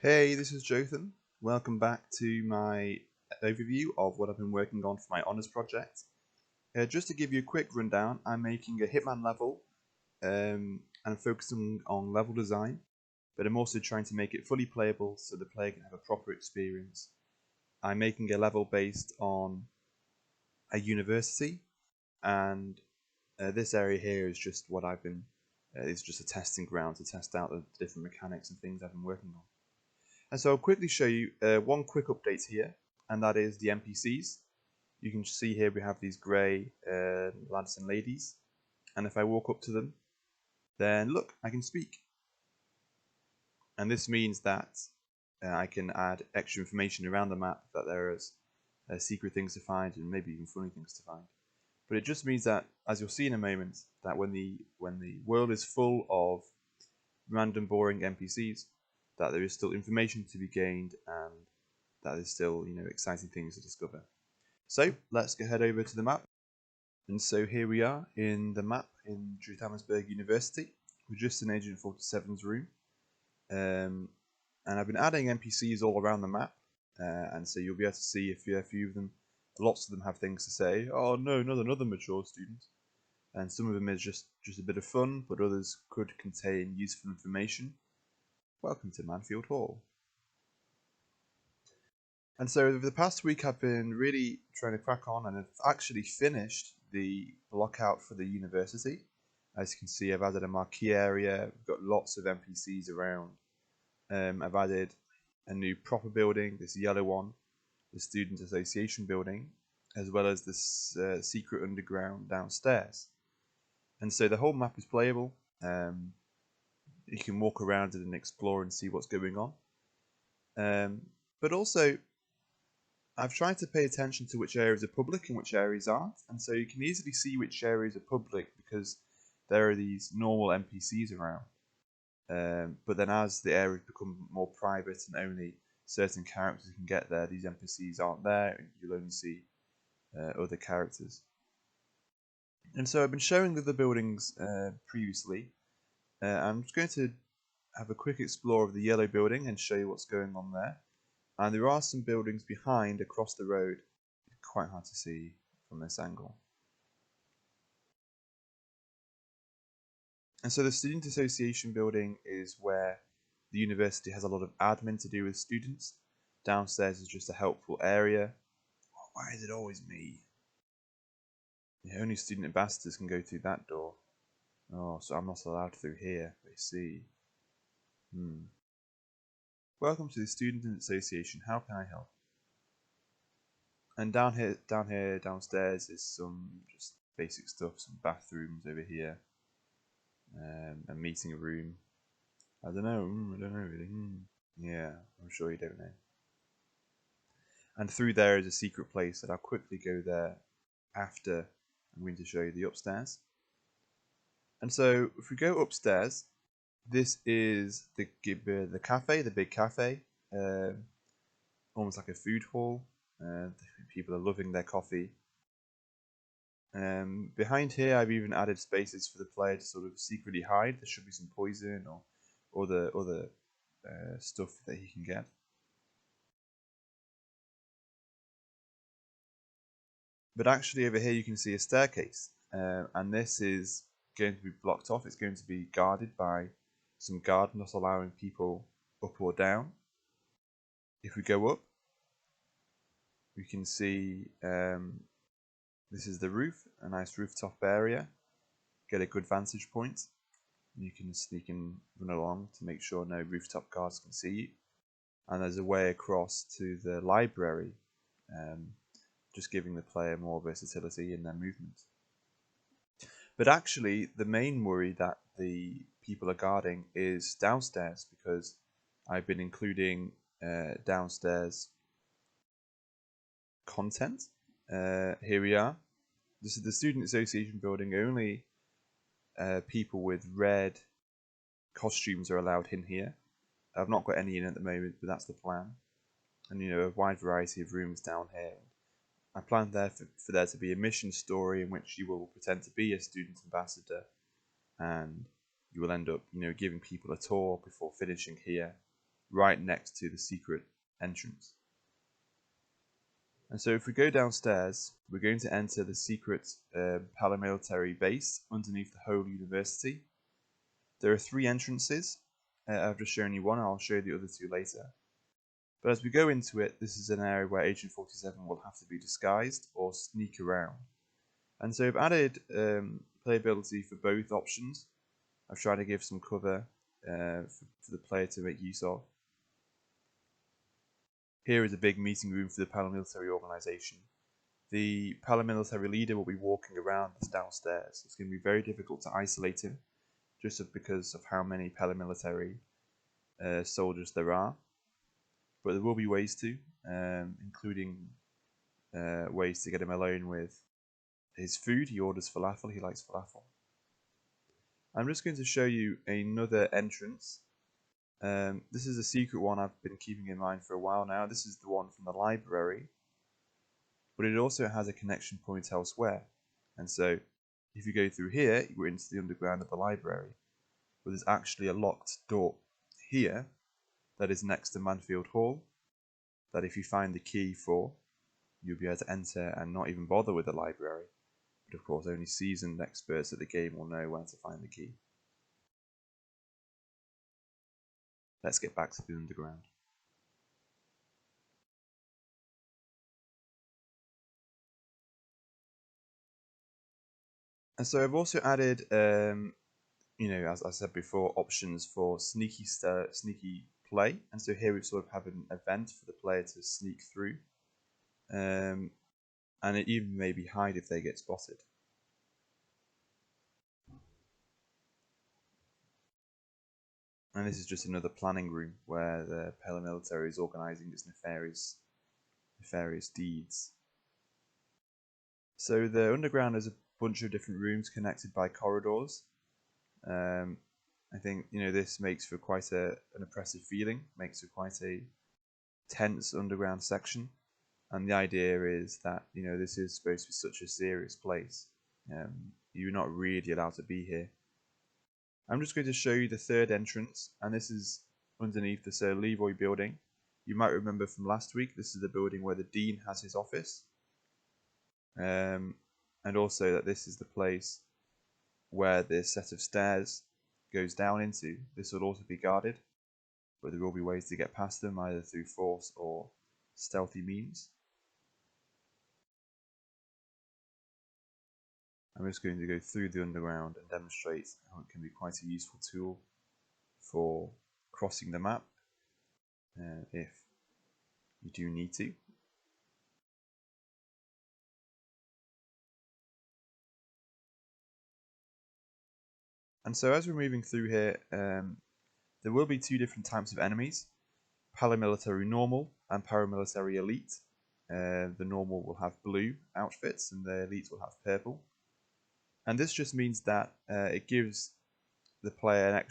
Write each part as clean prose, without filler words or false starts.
Hey, this is Jotham. Welcome back to my overview of what I've been working on for my honours project. Just to give you a quick rundown, I'm making a Hitman level and I'm focusing on level design, but I'm also trying to make it fully playable so the player can have a proper experience. I'm making a level based on a university, and this area here is just what I've been, it's just a testing ground to test out the different mechanics and things I've been working on. And so I'll quickly show you one quick update here, and that is the NPCs. You can see here we have these grey lads and ladies, and if I walk up to them, then look, I can speak. And this means that I can add extra information around the map, that there is secret things to find and maybe even funny things to find. But it just means that, as you'll see in a moment, that when the world is full of random boring NPCs, that there is still information to be gained and that there's still exciting things to discover. So let's go head over to the map. And so here we are in the map in Jothamesburg University. We're just in Agent 47's room. And I've been adding NPCs all around the map. And so you'll be able to see a few of them. Lots of them have things to say. Oh no, not another mature student. And some of them is just a bit of fun, but others could contain useful information. Welcome to Manfield Hall. And so over the past week I've been really trying to crack on, and I've actually finished the blockout for the university. As you can see, I've added a marquee area, we've got lots of NPCs around. I've added a new proper building, this yellow one, the Student Association building, as well as this secret underground downstairs. And so the whole map is playable. You can walk around it and explore and see what's going on. But also, I've tried to pay attention to which areas are public and which areas aren't, and so you can easily see which areas are public because there are these normal NPCs around. But then as the areas become more private and only certain characters can get there, these NPCs aren't there, and you'll only see other characters. And so I've been showing the buildings previously. I'm just going to have a quick explore of the yellow building and show you what's going on there. And there are some buildings behind across the road. It's quite hard to see from this angle. And so the Student Association building is where the university has a lot of admin to do with students. Downstairs is just a helpful area. Oh, why is it always me? The only student ambassadors can go through that door. Oh, so I'm not allowed through here. I see. Welcome to the Student Association. How can I help? And down here, downstairs is some just basic stuff. Some bathrooms over here, a meeting room. I don't know. I don't know really. Yeah, I'm sure you don't know. And through there is a secret place that I'll quickly go there after I'm going to show you the upstairs. And so if we go upstairs, this is the cafe, the big cafe, almost like a food hall. People are loving their coffee. Behind here, I've even added spaces for the player to sort of secretly hide. There should be some poison or other stuff that he can get. But actually, over here you can see a staircase, and this is going to be blocked off. It's going to be guarded by some guard not allowing people up or down. If we go up, we can see this is the roof, a nice rooftop area. Get a good vantage point. You can sneak and run along to make sure no rooftop guards can see you. And there's a way across to the library, just giving the player more versatility in their movement. But actually, the main worry that the people are guarding is downstairs, because I've been including downstairs content. Here we are. This is the Student Association building. Only people with red costumes are allowed in here. I've not got any in at the moment, but that's the plan. And a wide variety of rooms down here. I plan there for there to be a mission story in which you will pretend to be a student ambassador, and you will end up giving people a tour before finishing here, right next to the secret entrance. And so if we go downstairs, we're going to enter the secret paramilitary base underneath the whole university. There are 3 entrances. I've just shown you one, I'll show you the other 2 later. But as we go into it, this is an area where Agent 47 will have to be disguised or sneak around. And so I've added playability for both options. I've tried to give some cover for the player to make use of. Here is a big meeting room for the paramilitary organization. The paramilitary leader will be walking around this downstairs. It's going to be very difficult to isolate him, just because of how many paramilitary soldiers there are. But there will be ways to, including ways to get him alone with his food. He orders falafel, he likes falafel. I'm just going to show you another entrance. This is a secret one I've been keeping in mind for a while now. This is the one from the library, but it also has a connection point elsewhere. And so if you go through here, you go into the underground of the library, but there's actually a locked door here that is next to Manfield Hall, that if you find the key for, you'll be able to enter and not even bother with the library. But of course, only seasoned experts at the game will know where to find the key. Let's get back to the underground. And so I've also added, as I said before, options for sneaky play. And so here we sort of have an event for the player to sneak through, and it even maybe hide if they get spotted. And this is just another planning room where the paramilitary is organizing its nefarious deeds. So the underground is a bunch of different rooms connected by corridors. I think this makes for quite an oppressive feeling, makes for quite a tense underground section. And the idea is that this is supposed to be such a serious place. You're not really allowed to be here. I'm just going to show you the 3rd entrance, and this is underneath the Sir Leroy building. You might remember from last week, this is the building where the Dean has his office. And also that this is the place where this set of stairs goes down into. This will also be guarded, but there will be ways to get past them, either through force or stealthy means. I'm just going to go through the underground and demonstrate how it can be quite a useful tool for crossing the map if you do need to. And so as we're moving through here, there will be 2 different types of enemies: paramilitary normal and paramilitary elite. The normal will have blue outfits and the elite will have purple. And this just means that it gives the player an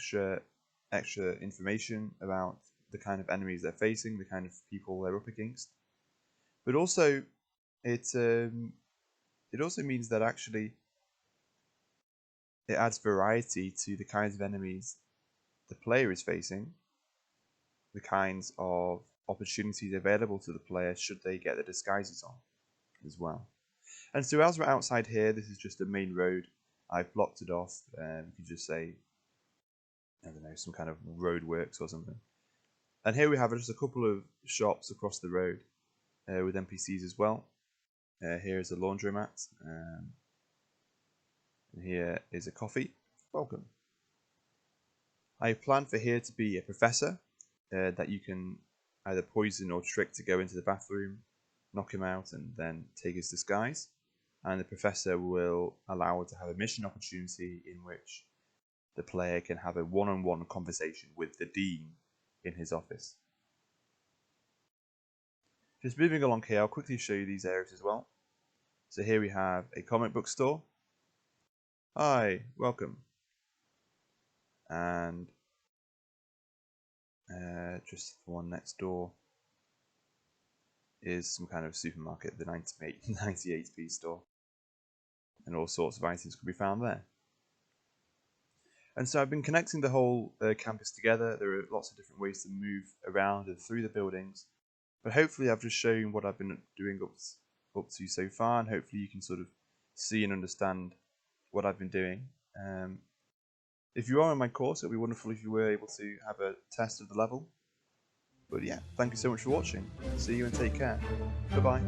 extra information about the kind of enemies they're facing, the kind of people they're up against. But also, it also means that actually it adds variety to the kinds of enemies the player is facing, the kinds of opportunities available to the player should they get the disguises on as well. And so as we're outside here, this is just a main road. I've blocked it off. You could just say, I don't know, some kind of roadworks or something. And here we have just a couple of shops across the road with NPCs as well. Here is a laundromat. And here is a coffee. Welcome. I planned for here to be a professor that you can either poison or trick to go into the bathroom, knock him out, and then take his disguise. And the professor will allow to have a mission opportunity in which the player can have a one-on-one conversation with the Dean in his office. Just moving along here, I'll quickly show you these areas as well. So here we have a comic book store. Hi, welcome. And just the one next door is some kind of supermarket, the 98p store. And all sorts of items can be found there. And so I've been connecting the whole campus together. There are lots of different ways to move around and through the buildings. But hopefully I've just shown what I've been doing up to so far, and hopefully you can sort of see and understand what I've been doing. If you are in my course, it would be wonderful if you were able to have a test of the level. But yeah, thank you so much for watching. See you and take care. Bye-bye.